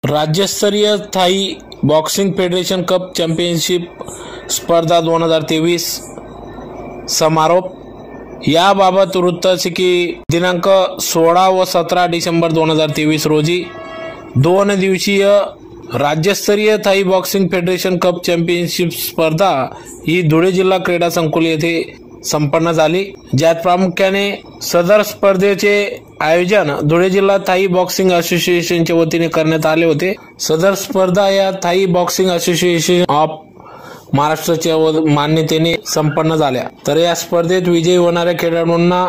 राज्यस्तरीय Thai boxing federation cup championship स्पर्धा 2023 समारोप। याबाबत वृत्त की दिनांक 16 व 17 डिसेंबर 2023 रोजी 2 दिवसीय राज्यस्तरीय Thai boxing federation cup championship स्पर्धा ही धुळे जिल्हा क्रीडा संकुल येथे संपन्न झाली, ज्यात प्रामुख्याने सदर स्पर्धेचे आयोजन धुळे जिल्हा थाई बॉक्सिंग असोसिएशनच्या वतीने करण्यात आले होते। सदर स्पर्धा या थाई बॉक्सिंग असोसिएशन ऑफ महाराष्ट्राच्या मान्यतेने संपन्न झाल्या। तर या स्पर्धेत विजयी होणाऱ्या खेळाडूंना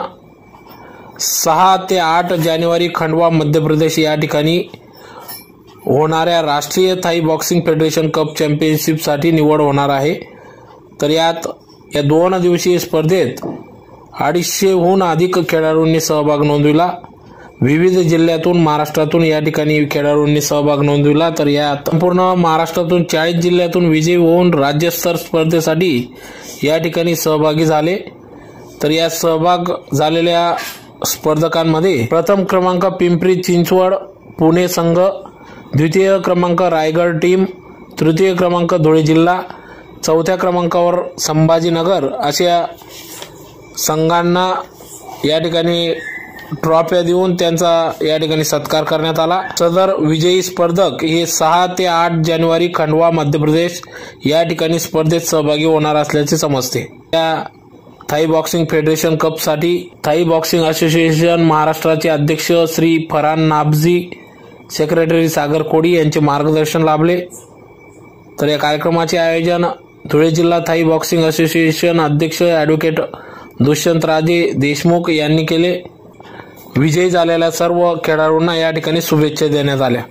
6 ते 8 जानेवारी खंडवा मध्य प्रदेश या ठिकाणी होणाऱ्या राष्ट्रीय Thai boxing federation cup championship साठी निवड होणार आहे। तर या 2 दिवसीय स्पर्धेत 250हून अधिक खेळाडूंनी सहभाग नोंदविला। विविध जिल्ह्यातून महाराष्ट्रातून या ठिकाणी खेळाडूंनी सहभाग नोंदविला। तर या संपूर्ण महाराष्ट्रातून 40 जिल्ह्यातून विजयी होऊन राज्यस्तर स्पर्धेसाठी या ठिकाणी सहभागी झाले। तर या सहभाग झालेल्या स्पर्धकांमध्ये प्रथम क्रमांक पिंपरी चिंचवड पुणे संघ, द्वितीय क्रमांक रायगड टीम, तृतीय क्रमांक धुळे जिल्हा, चौथ्या क्रमांकावर संभाजीनगर अशा संघांना या ठिकाणी ट्रॉफ्या देऊन त्यांचा या ठिकाणी सत्कार करण्यात आला। सदर विजयी स्पर्धक हे 6 ते 8 जानेवारी खंडवा मध्य प्रदेश या ठिकाणी स्पर्धेत सहभागी होणार असल्याचे समजते। या थाई बॉक्सिंग फेडरेशन कप साठी थाई बॉक्सिंग असोसिएशन महाराष्ट्राचे अध्यक्ष श्री फरहान नाफझी, सेक्रेटरी सागर कोडी यांचे मार्गदर्शन लाभले। तर या कार्यक्रमाचे आयोजन धुळे जिल्हा थाई बॉक्सिंग असोसिएशन अध्यक्ष ॲडव्होकेट दुष्यंतराजे देशमुख यांनी केले। विजयी झालेल्या सर्व खेळाडूंना या ठिकाणी शुभेच्छा देण्यात आल्या।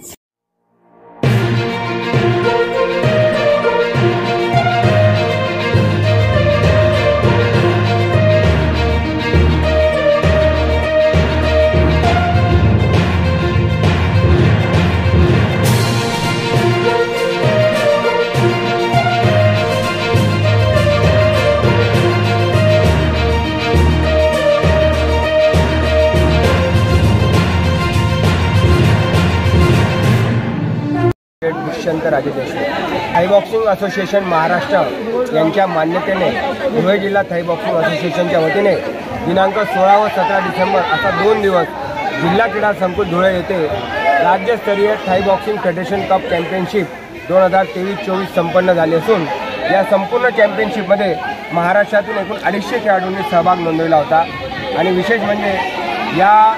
Dushyantraje Deshmukh Thai boxing association Maharashtra यांच्या मान्यतेने धुळे जिल्हा थाई बॉक्सिंग असोसिएशनच्या वतीने दिनांक 16 व 17 डिसेंबर असा 2 दिवस जिल्हा क्रीडा संकुल धुळे येथे राज्यस्तरीय Thai boxing federation cup championship 2023-24 संपन्न झाली असून या संपूर्ण चॅम्पियनशिपमध्ये महाराष्ट्रातून एकूण 250 खेळाडूंनी सहभाग नोंदवला होता। आणि विशेष म्हणजे या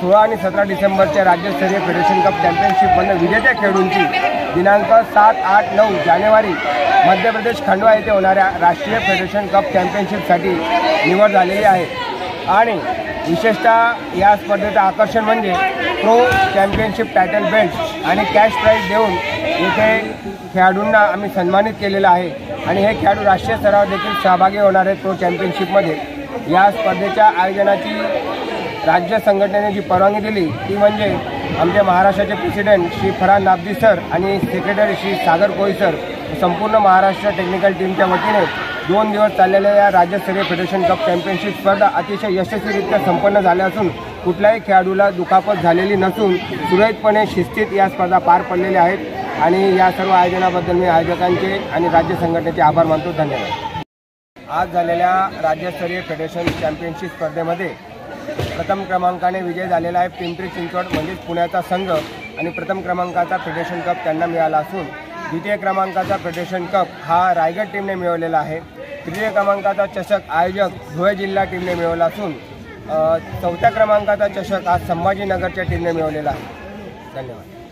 16 आणि 17 डिसेंबरच्या राज्यस्तरीय फेडरेशन कप चॅम्पियनशिपमध्ये विजेत्या खेळाडूंची दिनांक 7, 8, 9 जानेवारी मध्य प्रदेश खंडवा येथे होणाऱ्या राष्ट्रीय फेडरेशन कप चॅम्पियनशिपसाठी निवड झालेली आहे। आणि विशेषतः या स्पर्धेचं आकर्षण म्हणजे प्रो चॅम्पियनशिप टायटल बेल्ट आणि कॅश प्राईज देऊन येथे खेळाडूंना आम्ही सन्मानित केलेलं आहे। आणि हे खेळाडू राष्ट्रीय स्तरावर देखील सहभागी होणार आहेत प्रो चॅम्पियनशिपमध्ये। या स्पर्धेच्या आयोजनाची राज्य संघटनेने जी परवानगी दिली ती म्हणजे आमचे महाराष्ट्राचे प्रेसिडेंट श्री फरहान नाफझी सर आणि सेक्रेटरी श्री सागर कोळी सर, संपूर्ण महाराष्ट्र टेक्निकल टीमच्या वतीने 2 दिवस चाललेल्या या राज्यस्तरीय फेडरेशन कप चॅम्पियनशिप स्पर्धा अतिशय यशस्वीरित्या संपन्न झाल्या असून कुठल्याही खेळाडूला दुखापत झालेली नसून सुरळीतपणे शिस्तीत या स्पर्धा पार पडलेल्या आहेत। आणि या सर्व आयोजनाबद्दल मी आयोजकांचे आणि राज्य संघटनेचे आभार मानतो। धन्यवाद। आज झालेल्या राज्यस्तरीय फेडरेशन चॅम्पियनशिप स्पर्धेमध्ये प्रथम क्रमांकाने विजय झालेला आहे पिंपरी चिंचवड म्हणजे पुण्याचा संघ आणि प्रथम क्रमांकाचा फेडरेशन कप त्यांना मिळाला असून द्वितीय क्रमांकाचा फेडरेशन कप हा रायगड टीमने मिळवलेला आहे। तृतीय क्रमांकाचा चषक आयोजक धुळे जिल्हा टीमने मिळवला असून चौथ्या क्रमांकाचा चषक आज संभाजीनगरच्या टीमने मिळवलेला आहे। धन्यवाद।